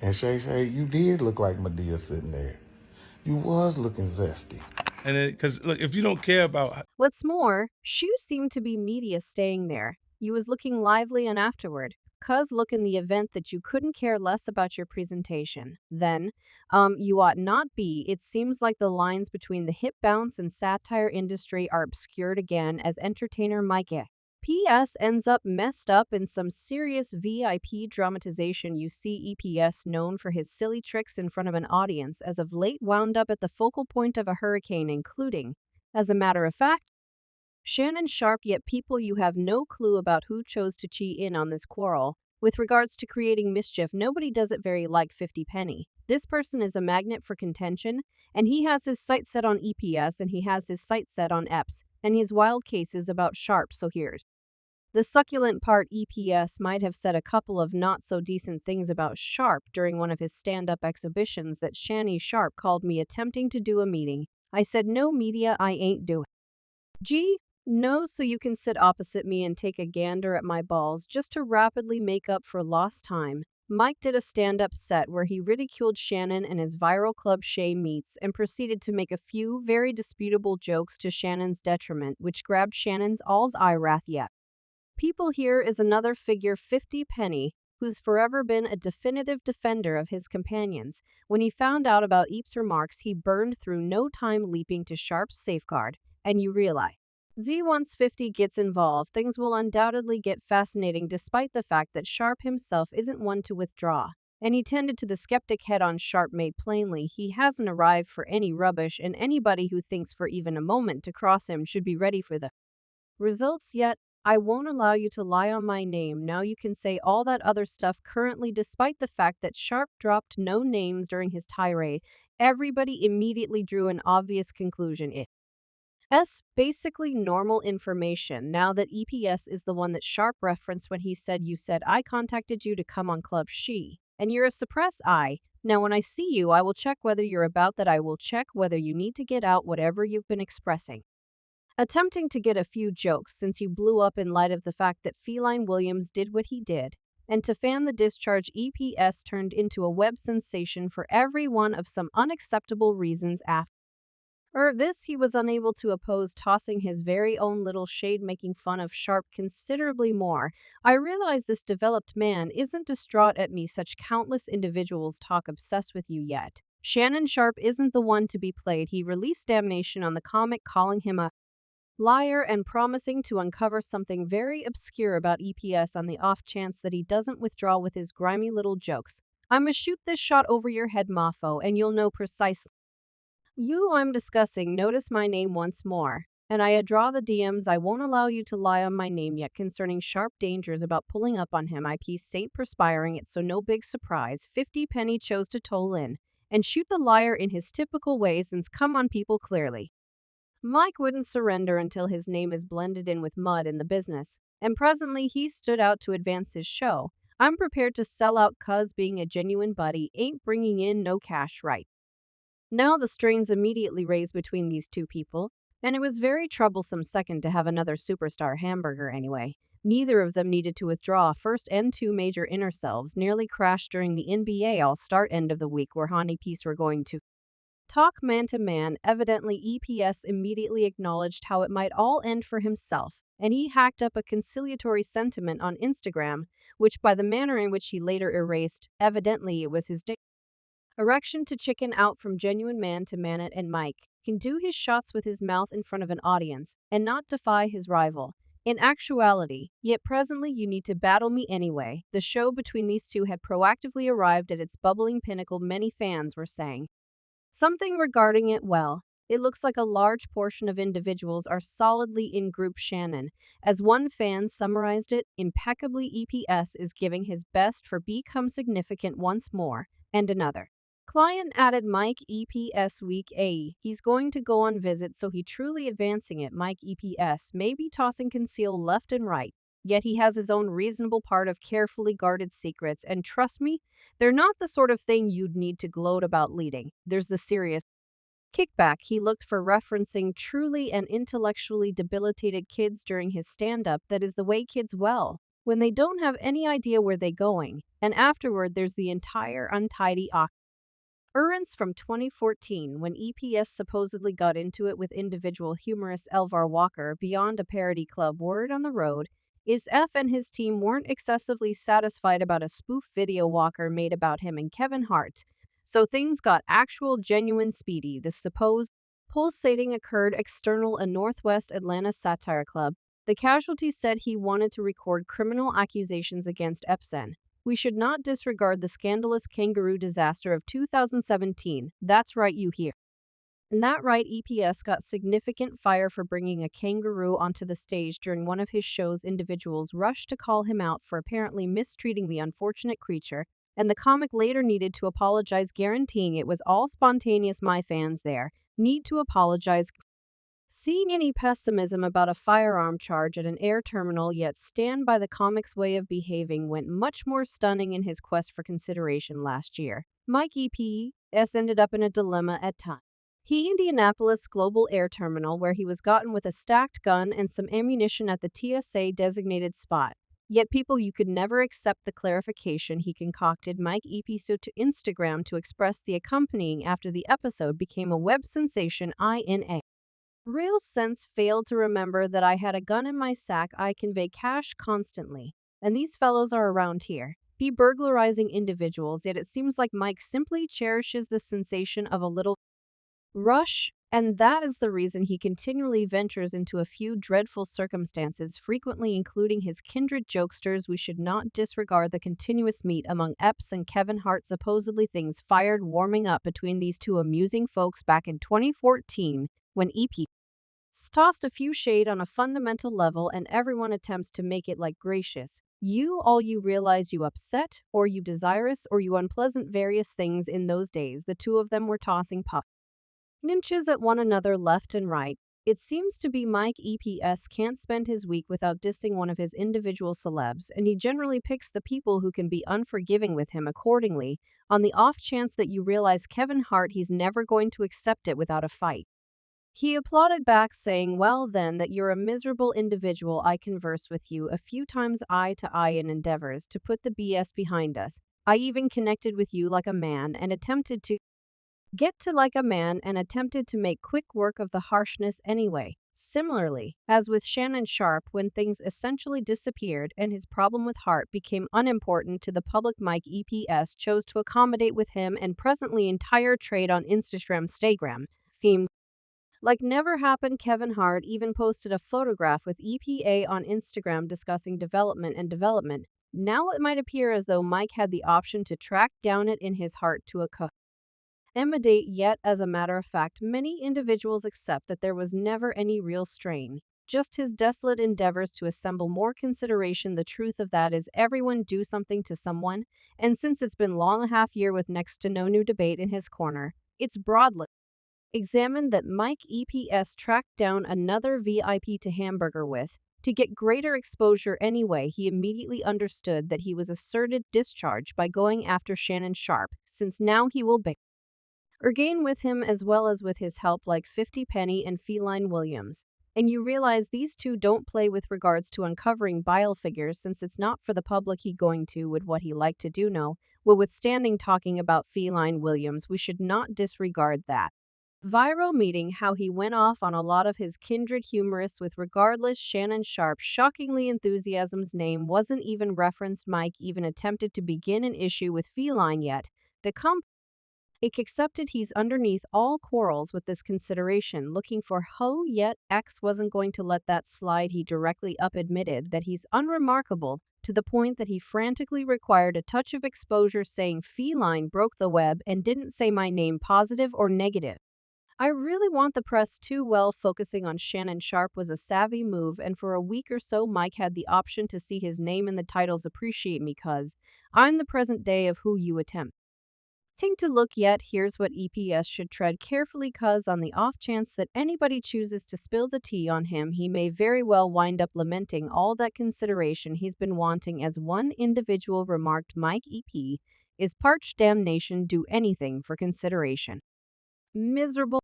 And Shay, you did look like Medea sitting there. You was looking zesty. And then, because look, if you don't care about, What's more, Shu seemed to be media staying there. You was looking lively and afterward. Cuz look in the event that you couldn't care less about your presentation. Then, you ought not be. It seems like the lines between the hip bounce and satire industry are obscured again as entertainer Mike PS ends up messed up in some serious VIP dramatization. You see EPS, known for his silly tricks in front of an audience, as of late wound up at the focal point of a hurricane, including, as a matter of fact, Shannon Sharpe. Yet people, you have no clue about who chose to chee in on this quarrel. With regards to creating mischief, nobody does it very like 50 Penny. This person is a magnet for contention, and he has his sight set on EPS and he has his sight set on Epps, and his wild case is about Sharpe, so here's the succulent part. EPS might have said a couple of not so decent things about Sharpe during one of his stand up exhibitions that Shanny Sharpe called me attempting to do a meeting. I said, no media, I ain't doing. Gee, no, so you can sit opposite me and take a gander at my balls just to rapidly make up for lost time. Mike did a stand up set where he ridiculed Shannon and his viral club Shay Meets and proceeded to make a few very disputable jokes to Shannon's detriment, which grabbed Shannon's all's eye wrath yet. People, here is another figure, 50 Penny, who's forever been a definitive defender of his companions. When he found out about Eep's remarks, he burned through no time leaping to Sharpe's safeguard, and you realize, once 50 gets involved, things will undoubtedly get fascinating despite the fact that Sharpe himself isn't one to withdraw. And he tended to the skeptic head-on. Sharpe made plainly he hasn't arrived for any rubbish, and anybody who thinks for even a moment to cross him should be ready for the results. Yet, I won't allow you to lie on my name. Now you can say all that other stuff currently, despite the fact that Sharpe dropped no names during his tirade. Everybody immediately drew an obvious conclusion. It's basically normal information now that EPS is the one that Sharpe referenced when he said, you said I contacted you to come on Club She, and you're a suppressed I. Now when I see you, I will check whether you're about that. I will check whether you need to get out whatever you've been expressing. Attempting to get a few jokes since you blew up in light of the fact that Feline Williams did what he did, and to fan the discharge, EPS turned into a web sensation for every one of some unacceptable reasons. After this, he was unable to oppose tossing his very own little shade, making fun of Sharpe considerably more. I realize this developed man isn't distraught at me. Such countless individuals talk obsessed with you yet. Shannon Sharpe isn't the one to be played. He released damnation on the comic, calling him a liar and promising to uncover something very obscure about EPS on the off chance that he doesn't withdraw with his grimy little jokes. I'ma shoot this shot over your head, Mafo, and you'll know precisely you I'm discussing. Notice my name once more, and I draw the DMs. I won't allow you to lie on my name yet concerning Sharpe dangers about pulling up on him. IP Saint perspiring it, so no big surprise. 50 Penny chose to toll in and shoot the liar in his typical way, since come on people, clearly Mike wouldn't surrender until his name is blended in with mud in the business, and presently he stood out to advance his show. I'm prepared to sell out, cuz being a genuine buddy ain't bringing in no cash right now. The strains immediately raised between these two people, and it was very troublesome. Second, to have another superstar hamburger anyway. Neither of them needed to withdraw. First, and two major inner selves nearly crashed during the NBA All-Star end of the week, where Honey Peace were going to talk man to man. Evidently, EPS immediately acknowledged how it might all end for himself, and he hacked up a conciliatory sentiment on Instagram, which, by the manner in which he later erased, evidently it was his erection to chicken out from genuine man to man. And Mike can do his shots with his mouth in front of an audience and not defy his rival. In actuality, yet presently you need to battle me anyway. The show between these two had proactively arrived at its bubbling pinnacle. Many fans were saying something regarding it. Well, it looks like a large portion of individuals are solidly in Group Shannon. As one fan summarized it impeccably, EPS is giving his best for become significant once more, and another client added, Mike EPS week A. He's going to go on visit, so he truly advancing it. Mike EPS may be tossing conceal left and right, yet he has his own reasonable part of carefully guarded secrets, and trust me, they're not the sort of thing you'd need to gloat about leading. There's the serious kickback he looked for, referencing truly and intellectually debilitated kids during his stand-up. That is the way kids, well, when they don't have any idea where they're going, and afterward there's the entire untidy occurrence from 2014 when EPS supposedly got into it with individual humorist Elvar Walker beyond a parody club. Word on the road is F and his team weren't excessively satisfied about a spoof video Walker made about him and Kevin Hart, so things got actual genuine speedy. The supposed pulsating occurred external a Northwest Atlanta satire club. The casualty said he wanted to record criminal accusations against Epps. We should not disregard the scandalous kangaroo disaster of 2017. That's right, you hear. And that right, EPS got significant fire for bringing a kangaroo onto the stage during one of his shows. Individuals rushed to call him out for apparently mistreating the unfortunate creature, and the comic later needed to apologize, guaranteeing it was all spontaneous. My fans there need to apologize. Seeing any pessimism about a firearm charge at an air terminal yet stand by the comic's way of behaving went much more stunning in his quest for consideration last year. Mike EPS ended up in a dilemma at times. Indianapolis Global Air Terminal, where he was gotten with a stacked gun and some ammunition at the TSA designated spot. Yet people you could never accept the clarification he concocted. Mike EPS to Instagram to express the accompanying after the episode became a web sensation. In a real sense failed to remember that I had a gun in my sack. I convey cash constantly, and these fellows are around here be burglarizing individuals, yet it seems like Mike simply cherishes the sensation of a little rush, and that is the reason he continually ventures into a few dreadful circumstances, frequently including his kindred jokesters. We should not disregard the continuous meet among Epps and Kevin Hart. Supposedly things fired warming up between these two amusing folks back in 2014 when EP tossed a few shade on a fundamental level, and everyone attempts to make it like gracious. You realize you upset, or you desirous, or you unpleasant various things. In those days the two of them were tossing inches at one another left and right. It seems to be Mike EPS can't spend his week without dissing one of his individual celebs, and he generally picks the people who can be unforgiving with him accordingly. On the off chance that you realize Kevin Hart, he's never going to accept it without a fight. He applauded back, saying, "Well then, that you're a miserable individual. I conversed with you a few times eye to eye in endeavors to put the BS behind us. I even connected with you like a man and attempted to make quick work of the harshness anyway." Similarly, as with Shannon Sharpe, when things essentially disappeared and his problem with Hart became unimportant to the public, Mike EPS chose to accommodate with him, and presently entire trade on Instagram themed like never happened. Kevin Hart even posted a photograph with EPA on Instagram discussing development. Now it might appear as though Mike had the option to track down it in his heart to accommodate, yet as a matter of fact many individuals accept that there was never any real strain, just his desolate endeavors to assemble more consideration. The truth of that is everyone do something to someone, and since it's been long a half year with next to no new debate in his corner, it's broadly examined that Mike EPS tracked down another VIP to hamburger with to get greater exposure anyway. He immediately understood that he was asserted discharge by going after Shannon Sharpe, since now he will gain with him as well as with his help like 50 Penny and Feline Williams. And you realize these two don't play with regards to uncovering bile figures, since it's not for the public he going to with what he like to do. No, well, withstanding talking about Feline Williams, we should not disregard that viral meeting, how he went off on a lot of his kindred humorists with regardless Shannon Sharpe. Shockingly, enthusiasm's name wasn't even referenced. Mike even attempted to begin an issue with Feline, yet the accepted he's underneath all quarrels with this consideration, looking for hoe, yet X wasn't going to let that slide. He directly admitted that he's unremarkable, to the point that he frantically required a touch of exposure, saying Feline broke the web and didn't say my name, positive or negative. I really want the press too. Well, focusing on Shannon Sharpe was a savvy move, and for a week or so Mike had the option to see his name in the titles. Appreciate me cuz I'm the present day of who you attempt to look. Yet here's what EPS should tread carefully, cuz on the off chance that anybody chooses to spill the tea on him, he may very well wind up lamenting all that consideration he's been wanting. As one individual remarked, Mike EP is parched damnation, do anything for consideration. Miserable.